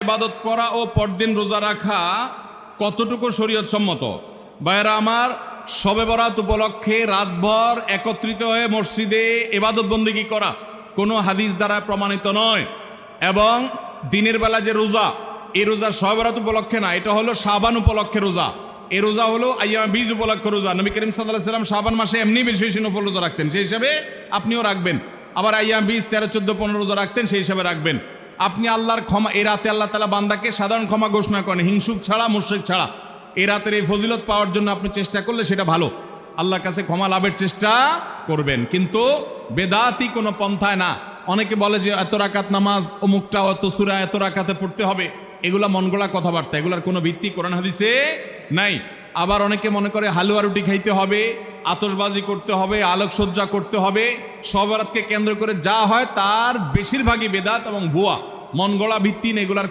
ইবাদত করা ও পরদিন রোজা রাখা কতটুকু শরীয়ত সম্মত? ভাইয়েরা আমার, শবে বরাত উপলক্ষে রাতভর একত্রিত হয়ে মসজিদে ইবাদত বন্দেগী করা কোনো হাদিস দ্বারা প্রমাণিত নয়। এবং দিনের বেলা যে রোজা, এই রোজা শবে বরাত উপলক্ষে না, এটা হলো শাবান উপলক্ষে রোজা। এই রোজা হলো আইয়াম বীজ উপলক্ষে রোজা। নবী করিম সাল্লাল্লাহু আলাইহি ওয়াসাল্লাম শাবান মাসে এমনি বেশি বেশি নফল রোজা রাখতেন, সেই হিসাবে আপনিও রাখবেন। আবার আইয়াম বীজ 13, 14, 15 রোজা রাখতেন, সেই হিসাবে রাখবেন। আপনি আল্লাহর ক্ষমা, এই রাতে আল্লাহ তাআলা বান্দাকে সাধারণ ক্ষমা ঘোষণা করেন, হিংসুক ছাড়া, মুশরিক ছাড়া। এই রাতের এই ফজিলত পাওয়ার জন্য আপনি চেষ্টা করলে সেটা ভালো, আল্লাহর কাছে ক্ষমা লাভের চেষ্টা করবেন, কিন্তু বেদাতি কোনো পন্থায় না। অনেকে বলে যে এত রাকাত নামাজ, অমুকটা অত সূরা এত রাকাতে পড়তে হবে, এগুলা মনগড়া কথাবার্তা, এগুলার কোনো ভিত্তি কোরআন হাদিসে নাই। আবার অনেকে মনে করে হালুয়া রুটি খাইতে হবে, আতশবাজি করতে হবে, আলোকসজ্জা করতে হবে, শবে বরাতকে কেন্দ্র করে যা হয় তার বেশিরভাগই বেদাত এবং ভুয়া, মনগড়া ভিত্তিহীন, এগুলার